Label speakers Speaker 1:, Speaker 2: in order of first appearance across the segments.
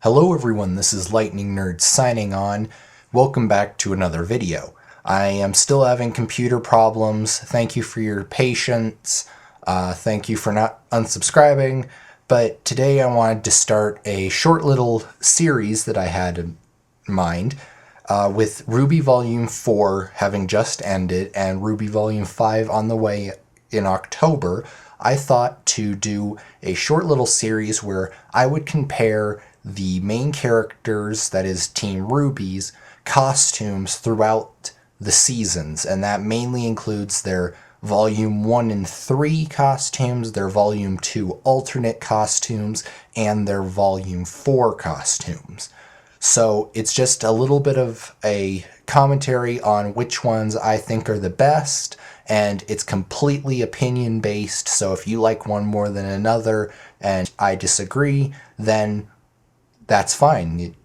Speaker 1: Hello everyone, this is Lightning Nerd signing on. Welcome back to another video. I am still having computer problems. Thank you for your patience. Thank you for not unsubscribing. But today I wanted to start a short little series that I had in mind with RWBY Volume 4 having just ended and RWBY Volume 5 on the way in October. I thought to do a short little series where I would compare the main characters, that is Team RWBY's, costumes throughout the seasons, and that mainly includes their Volume 1 and 3 costumes, their Volume 2 alternate costumes, and their Volume 4 costumes. So it's just a little bit of a commentary on which ones I think are the best, and it's completely opinion based, so if you like one more than another and I disagree, then that's fine.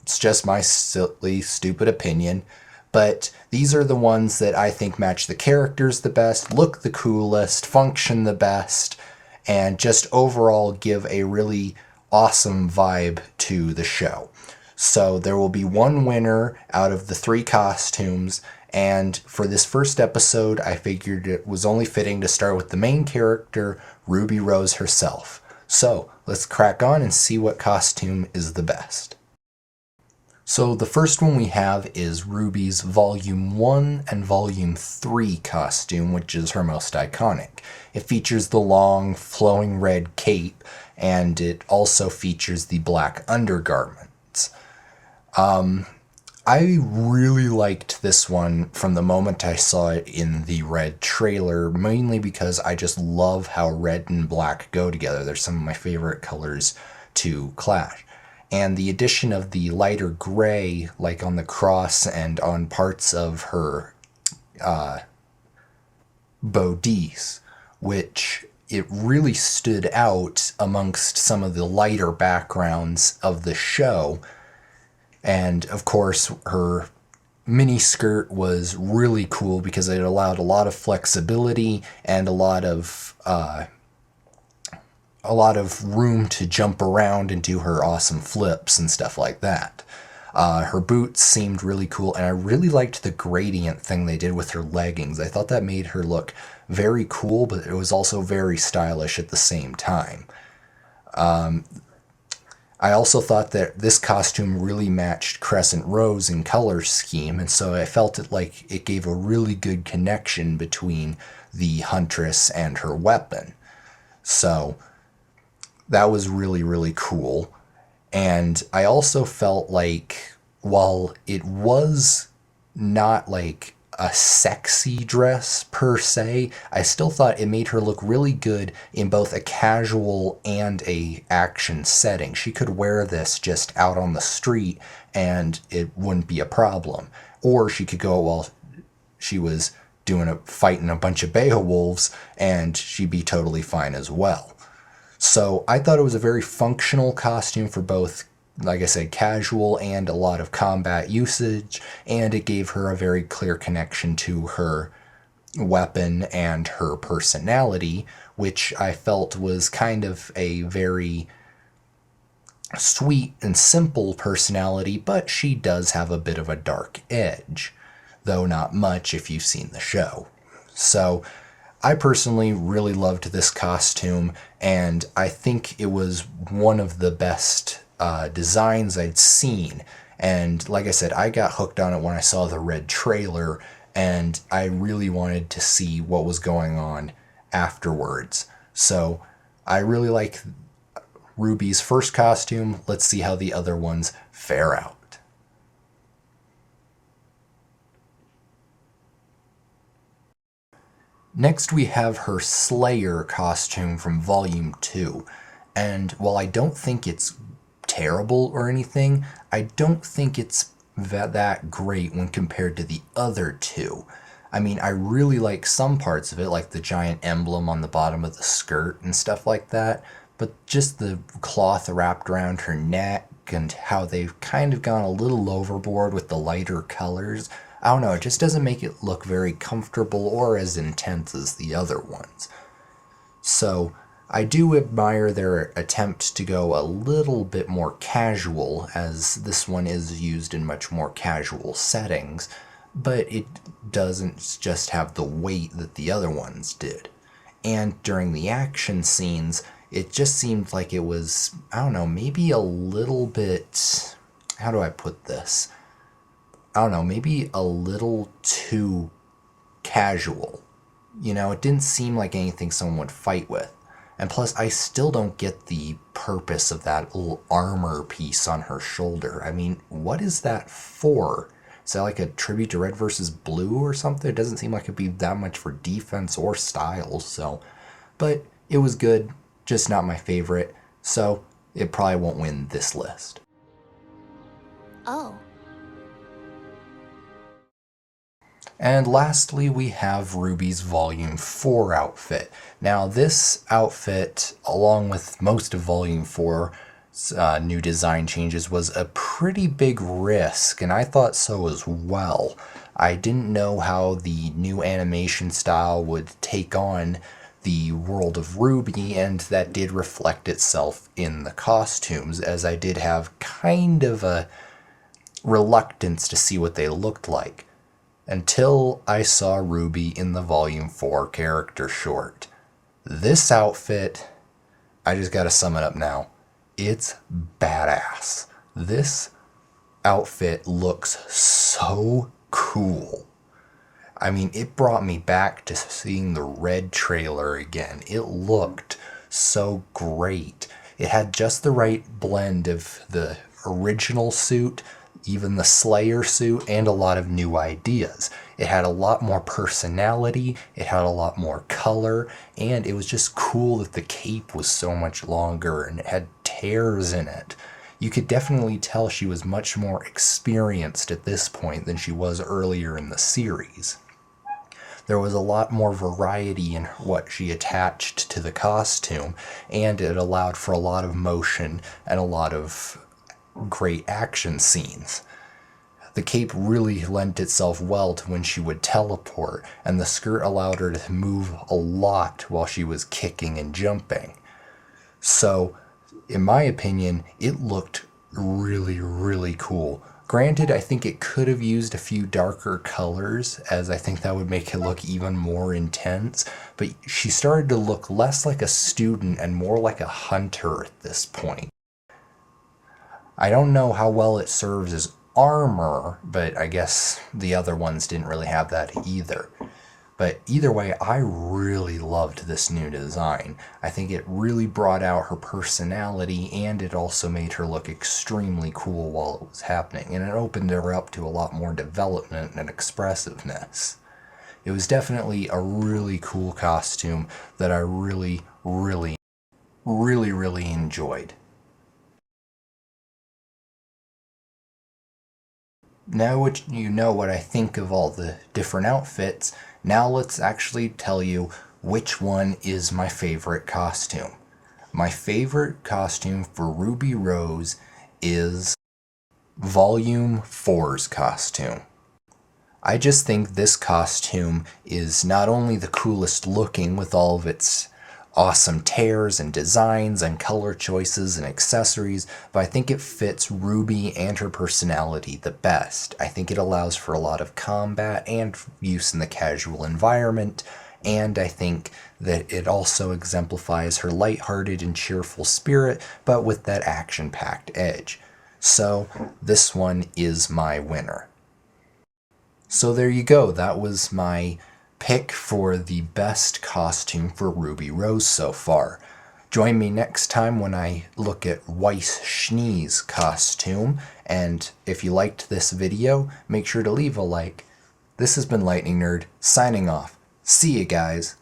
Speaker 1: It's just my silly, stupid opinion. But these are the ones that I think match the characters the best, look the coolest, function the best, and just overall give a really awesome vibe to the show. So there will be one winner out of the 3 costumes, and for this first episode, I figured it was only fitting to start with the main character, Ruby Rose herself. So let's crack on and see what costume is the best. So the first one we have is RWBY's Volume 1 and Volume 3 costume, which is her most iconic. It features the long, flowing red cape, and it also features the black undergarments. I really liked this one from the moment I saw it in the red trailer, mainly because I just love how red and black go together. They're some of my favorite colors to clash. And the addition of the lighter gray, like on the cross and on parts of her bodice, which it really stood out amongst some of the lighter backgrounds of the show. And of course, her mini skirt was really cool because it allowed a lot of flexibility and a lot of room to jump around and do her awesome flips and stuff like that. Her boots seemed really cool, and I really liked the gradient thing they did with her leggings. I thought that made her look very cool, but it was also very stylish at the same time. I also thought that this costume really matched Crescent Rose in color scheme, and so I felt it gave a really good connection between the Huntress and her weapon. So that was really, really cool. And I also felt like, while it was not like a sexy dress per se, I still thought it made her look really good in both a casual and a action setting. She could wear this just out on the street and it wouldn't be a problem. Or she could go while she was fighting a bunch of Beowulfs and she'd be totally fine as well. So I thought it was a very functional costume for both, like I said, casual and a lot of combat usage, and it gave her a very clear connection to her weapon and her personality, which I felt was kind of a very sweet and simple personality, but she does have a bit of a dark edge, though not much if you've seen the show. So I personally really loved this costume, and I think it was one of the best designs I'd seen. And like I said, I got hooked on it when I saw the red trailer, and I really wanted to see what was going on afterwards. So I really like RWBY's first costume. Let's see how the other ones fare out. Next we have her Slayer costume from Volume 2. And while I don't think it's terrible or anything, I don't think it's that great when compared to the other 2. I mean, I really like some parts of it, like the giant emblem on the bottom of the skirt and stuff like that, but just the cloth wrapped around her neck and how they've kind of gone a little overboard with the lighter colors, I don't know, it just doesn't make it look very comfortable or as intense as the other ones. So I do admire their attempt to go a little bit more casual, as this one is used in much more casual settings, but it doesn't just have the weight that the other ones did. And during the action scenes, it just seemed like it was, I don't know, maybe a little bit, how do I put this? I don't know, maybe a little too casual. You know, it didn't seem like anything someone would fight with. And plus, I still don't get the purpose of that little armor piece on her shoulder. I mean, what is that for? Is that like a tribute to Red versus Blue or something? It doesn't seem like it'd be that much for defense or style, so. But it was good, just not my favorite, so it probably won't win this list.
Speaker 2: Oh.
Speaker 1: And lastly, we have RWBY's Volume 4 outfit. Now, this outfit, along with most of Volume 4's new design changes, was a pretty big risk, and I thought so as well. I didn't know how the new animation style would take on the world of RWBY, and that did reflect itself in the costumes, as I did have kind of a reluctance to see what they looked like. Until I saw RWBY in the Volume 4 character short. This outfit, I just gotta sum it up now. It's badass. This outfit looks so cool. I mean, it brought me back to seeing the Red trailer again. It looked so great. It had just the right blend of the original suit, even the Slayer suit, and a lot of new ideas. It had a lot more personality, it had a lot more color, and it was just cool that the cape was so much longer and it had tears in it. You could definitely tell she was much more experienced at this point than she was earlier in the series. There was a lot more variety in what she attached to the costume, and it allowed for a lot of motion and a lot of great action scenes. The cape really lent itself well to when she would teleport, and the skirt allowed her to move a lot while she was kicking and jumping. So, in my opinion, it looked really, really cool. Granted, I think it could have used a few darker colors, as I think that would make it look even more intense, but she started to look less like a student and more like a hunter at this point. I don't know how well it serves as armor, but I guess the other ones didn't really have that either. But either way, I really loved this new design. I think it really brought out her personality, and it also made her look extremely cool while it was happening, and it opened her up to a lot more development and expressiveness. It was definitely a really cool costume that I really enjoyed. Now that you know what I think of all the different outfits, now let's actually tell you which one is my favorite costume. My favorite costume for Ruby Rose is Volume 4's costume. I just think this costume is not only the coolest looking with all of its awesome tears and designs and color choices and accessories, but I think it fits RWBY and her personality the best. I think it allows for a lot of combat and use in the casual environment, and I think that it also exemplifies her lighthearted and cheerful spirit, but with that action-packed edge. So this one is my winner. So there you go, that was my pick for the best costume for Ruby Rose so far. Join me next time when I look at Weiss Schnee's costume, and if you liked this video, make sure to leave a like. This has been Lightning Nerd, signing off. See you guys!